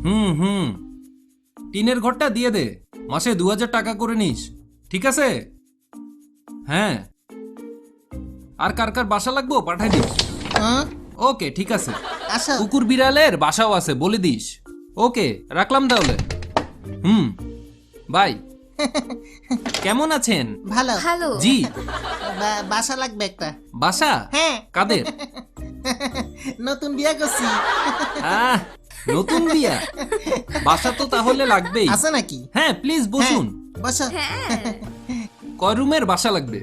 হুম হুম, টিনের ঘরটা দিয়ে দে, মাসে 2000 টাকা করে নিস, ঠিক আছে? হ্যাঁ, আর কার কার বাসা লাগবো পাঠাই দিস। হুম, ওকে, ঠিক আছে। আসো। কুকুর বিড়ালের বাসাও আছে, বলে দিস। ওকে, রাখলাম তাহলে। হুম, বাই। কেমন আছেন? ভালো। ভালো। জি। বাসা লাগবে একটা। বাসা? হ্যাঁ। কাদের? নতুন বিয়া করছি। আহ, নতুন বিয়া, বাসা তো তাহলে লাগবেই। আছে নাকি? হ্যাঁ, প্লিজ বসুন। হ্যাঁ, বসো। হ্যাঁ, কয় রুমের বাসা লাগবে?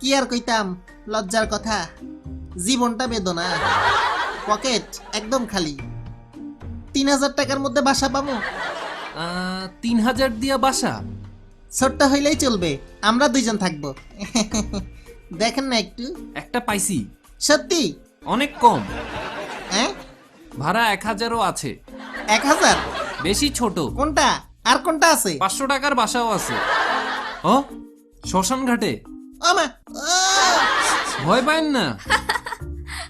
কি আর কইতাম, লজ্জার কথা। জীবনটা বেদনা, পকেট একদম খালি। 3000 টাকার মধ্যে বাসা পাবো? 3000 দিয়া বাসা? ছোট্ট হইলেই চলবে, আমরা দুইজন থাকবো। দেখেন না একটু। একটা পাইছি, সত্যি? অনেক কম। হ্যাঁ, ভাড়া 1000ও আছে। 1000? বেশি ছোট। কোনটা আর কোনটা আছে? 500 টাকার বাসাও আছে। ও, শ্মশান ঘাটে। ও মা, ও! ভয় পায়েন না,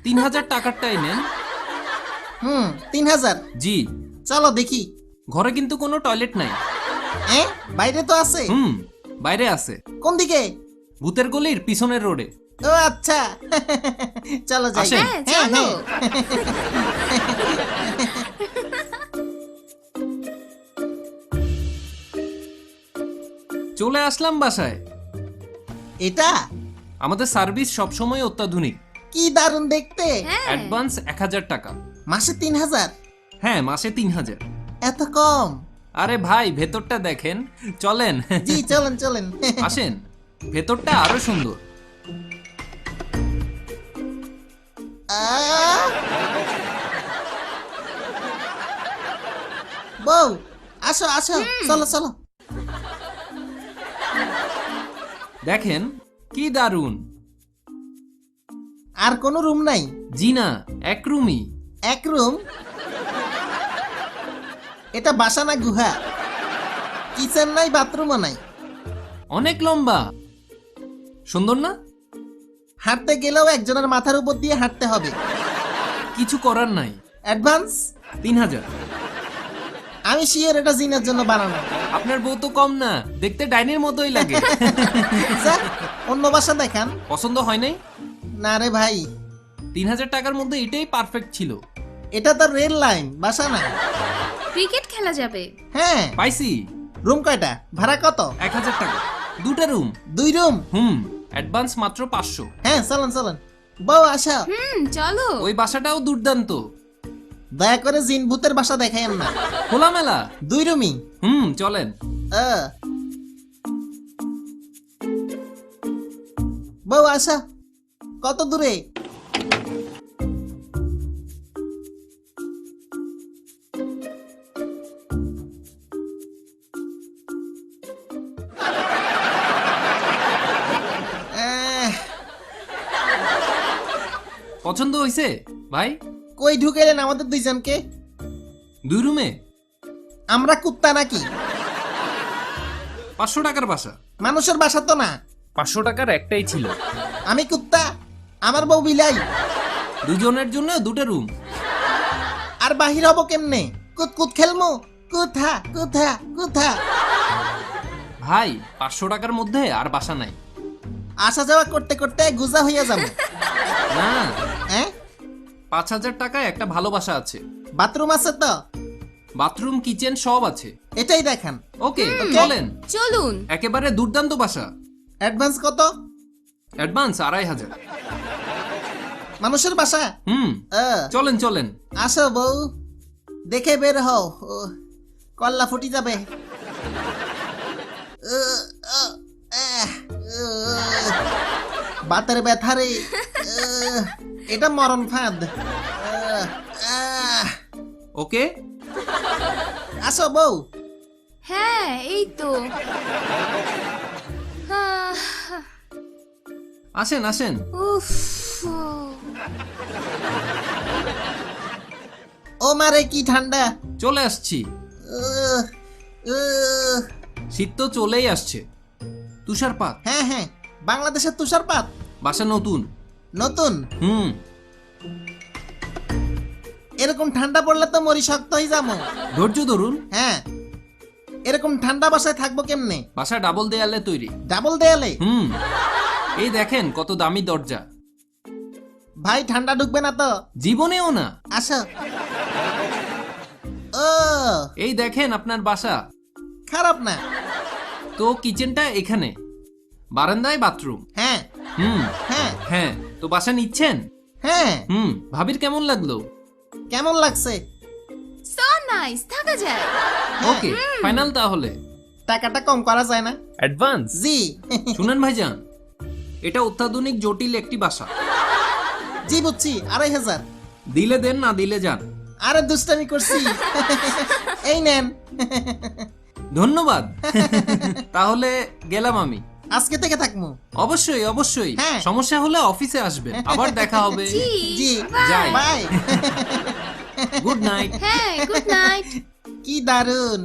3000 টাকারটাই নেন। 3000? জি। চলো দেখি। ঘরে কিন্তু কোনো টয়লেট নাই। বাইরে তো আছে। বাইরে আছে, কোন দিকে? ভূতের গলির পিছনের রোডে। ও আচ্ছা। চলো যাই। আসেন। হ্যাঁ, চলো। চলে আসলাম বাসায়। এটা আমাদের সার্ভিস সবসময় অত্যাধুনিক। কি দারুণ দেখতে। হ্যাঁ, অ্যাডভান্স 1000 টাকা। মাসে 3000? হ্যাঁ, মাসে 3000। এত কম? আরে ভাই, ভেতরটা দেখেন, চলেন। জি চলেন চলেন। আসেন, ভেতরটা আরো সুন্দর। আহ! বউ, আসো আসো, চলো চলো। দেখেন, কি দারুন। আর কোনো রুম নাই? জি না, এক রুমই। এক রুম? এটা বাসা না গুহা? কিচেন নাই, বাথরুমও নাই। অনেক লম্বা, সুন্দর না? হাঁটতে গেলেও একজনের মাথার উপর দিয়ে হাঁটতে হবে। কিছু করার নাই। অ্যাডভান্স? 3000। আমি শিওর এটা জিনের জন্য বানানো। আপনার বউ তো কম না, দেখতে ডাইনির মতোই লাগে। যা, অন্য বাসা দেখান। পছন্দ হয় নাই? না রে ভাই, 3000 টাকার মধ্যে এটাই পারফেক্ট ছিল। এটা তো রেল লাইন, বাসা না। ক্রিকেট খেলা যাবে। হ্যাঁ। পাইছি। রুম কয়টা? ভাড়া কত? 1000 টাকা, 2টা রুম। 2 রুম? অ্যাডভান্স মাত্র 500। হ্যাঁ, চলেন চলেন। বউ আসো। চলো। ওই বাসাটাও দুর্দান্ত, দয়া করে জিন ভূতের বাসা দেখাইন না। খোলামেলা। 2 রুমই? চলেন। বউ আসো। কত দূরে? আহ, পছন্দ হয়েছে ভাই? কই ঢুকাইলেন আমাদের দুইজনকে? 2 রুমে আমরা কুত্তা নাকি? 500 টাকার বাসা। মানুষের বাসা তো না। 500 টাকার একটাই ছিল। আমি কুত্তা, আমার বউ বিলাই। দুজনের জন্য 2টা রুম। আর বাহির হবো কেমনে? কুত কুত খেলমু? কোথা কোথা কোথা? ভাই, 500 টাকার মধ্যে আর বাসা নাই। আসা যাওয়া করতে করতে গুজা হইয়া যাবো। না, হ্যাঁ, 5000 টাকায় একটা ভালো বাসা আছে। বাথরুম আছে তো? বাথরুম, কিচেন সব আছে। এটাই দেখান। ওকে, চলেন। চলুন। একেবারে দুর্দান্ত বাসা। অ্যাডভান্স কত? অ্যাডভান্স 2500। মানুষের বাসা? চলেন চলেন। আসো বউ, দেখে বের হও, কল্লা ফুটি যাবে। বাতের ব্যথারে, এটা মরণ ফাঁদ। ওকে, আসো বউ। হ্যাঁ, এই তো। আসেন আসেন। উফ। ও মারে কি ঠান্ডা। চলে আসছি। উহ, উহ। শীত তো চলেই আসছে। তুষারপাত। হ্যাঁ হ্যাঁ, বাংলাদেশের তুষারপাত। বাসা নতুন। নতুন? এরকম ঠান্ডা পড়লে তো মরি শক্ত হয়ে যাবো। ধৈর্য ধরুন। হ্যাঁ, এরকম ঠান্ডা বাসায় থাকবো কেমনে? বাসা ডাবল দেয়ালে তৈরি। ডাবল দেয়ালে? এই দেখেন কত দামি দরজা। ভাই ঠান্ডা ঢুকবে না তো? জীবনেও না। আসো। ও, এই দেখেন আপনার বাসা। খারাপ না। তো কিচেনটা এখানে, বারান্দায় বাথরুম। হ্যাঁ হ্যাঁ হ্যাঁ, তো বাসা নিচ্ছেন? হ্যাঁ। ভাবির কেমন লাগলো? কেমন লাগছে? সো নাইস, থাকা যায়। ওকে, ফাইনাল তাহলে। টাকাটা কম করা যায় না? অ্যাডভান্স? জি। শুনেন ভাইজান, এটা অত্যাধুনিক জটিল একটি বাসা। জি বুঝছি, 2500। দিলে দেন, না দিলে যান। আরে দুষ্টামি করছি। এই নেন। ধন্যবাদ। তাহলে গেলাম আমি। আজকে থেকে থাকমু। অবশ্যই অবশ্যই, হ্যাঁ। সমস্যা হলে অফিসে আসবেন, আবার দেখা হবে। জি, যাই। বাই। Good night. হ্যাঁ, গুড নাইট। কি দারুন।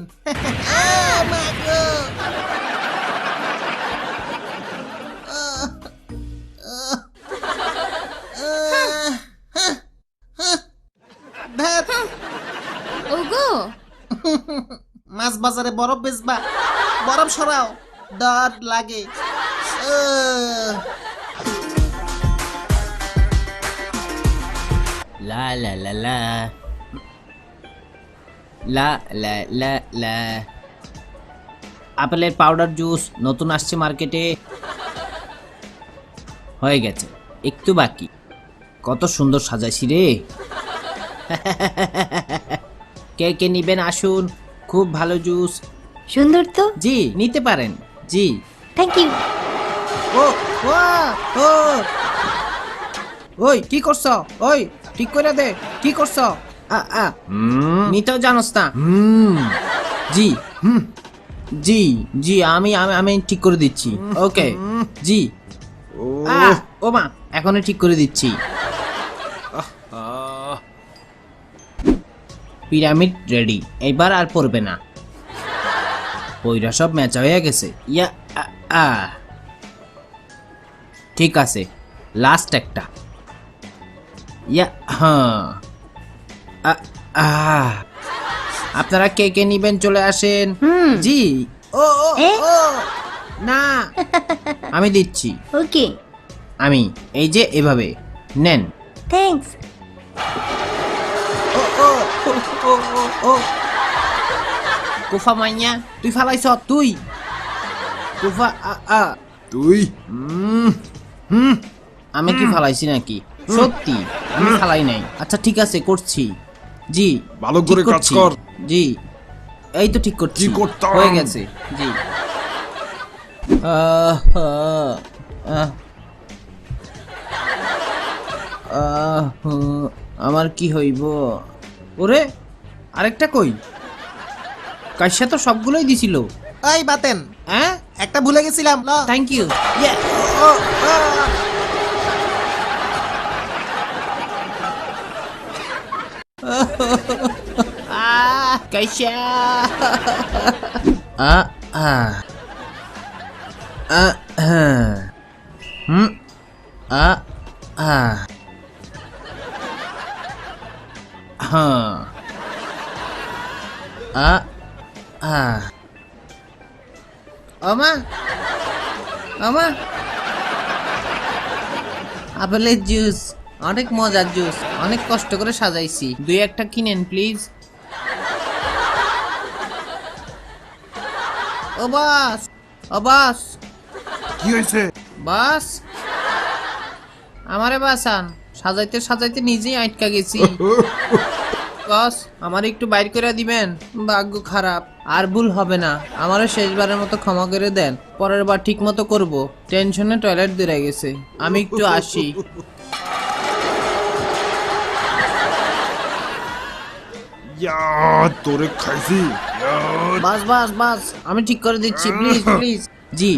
মা গো। ধ্যাৎ, ওগো, মাছ বাজারে বরফ বেচবা? বরফ সরাও, ডর লাগে। লা লা লা লা লা লা লা লা আপেলের পাউডার জুস নতুন আসছে মার্কেটে। হয়ে গেছে, একটু বাকি। কত সুন্দর সাজাইছি রে। কে কে নিবেন আসুন, খুব ভালো জুস। সুন্দর তো। জি, নিতে পারেন। জি। Thank you. ও ও ওই কি করছ? ওই ঠিক করে দে, কি করছ? নিতেও জানোস না। জি জি জি, আমি আমি আমি ঠিক করে দিচ্ছি। ওকে জি। ও মা, এখনই ঠিক করে দিচ্ছি। পিরামিড রেডি, এবার আর পড়বে না। পয়রা সব ম্যাচ হয়ে গেছে। ইয়া ঠিক আছে, লাস্ট একটা। ইয়া হ্যাঁ। আপনারা কে কে নিবেন চলে আসেন। জি। ও ও এ? ও না, আমি দিচ্ছি। ওকে, আমি এই যে এভাবে নেন। থ্যাঙ্কস। কুফা মাইয়া, তুই ফালাইছ? তুই কুফা তুই আমি কি ফালাইছি নাকি? সত্যি আমি ফালাই নাই। আচ্ছা ঠিক আছে, করছি। জি, ভালো ঠিক করে কাজ করছি। কর। জি, এই তো ঠিক করছি। কি করতাম? হয়ে গেছে। জি। আহ, আহ, আহ, আহ, আমার কি হইব? ওরে, আরেকটা কই? কাইসা তো সবগুলোই দিছিল। এই বাতেন, হ্যাঁ, একটা ভুলে গেছিলাম। ল। Thank you. কাইসা হুম আমা আমা, আপেলের জুস অনেক মজার জুস, অনেক কষ্ট করে সাজাইছি। দুই একটা কিনেন প্লিজ। ও বাস, ও বাস, কি হয়েছে? বাস আমারে বাসান, সাজাইতে সাজাইতে নিজেই আটকা গেছি। বস, আমার একটু বাইর করে দিবেন? ভাগ্য খারাপ, আর ভুল হবে না। আমারও শেষবারের মতো ক্ষমা করে দেন, পরের বার ঠিক মতো করবো। টেনশনে টয়লেট দূরে গেছে, আমি একটু আসি। ইয়া, তোরে খাইছি। ইয়া, বাস বাস বাস, আমি ঠিক করে দিচ্ছি, প্লিজ প্লিজ। জি।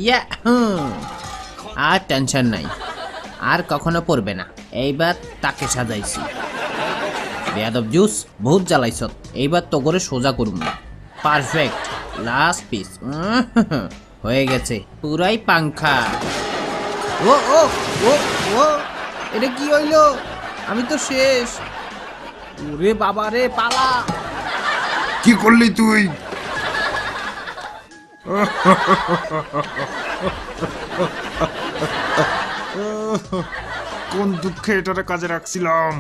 ইয়া, আর টেনশন নাই, আর কখনো পড়বে না। এইবার তাকে সাজাইছি। বেয়াদব জুস, বহুত জ্বালাইছ। এইবার তো করে সোজা করুন। Perfect, last piece. হয়ে গেছে, পুরাই পাংখা। ও ও ও ও, এটা কি হইলো? আমি তো শেষ। ওরে বাবা রে, পালা। কি করলি তুই? কোন দুঃখে এটারে কাজে রাখছিলাম।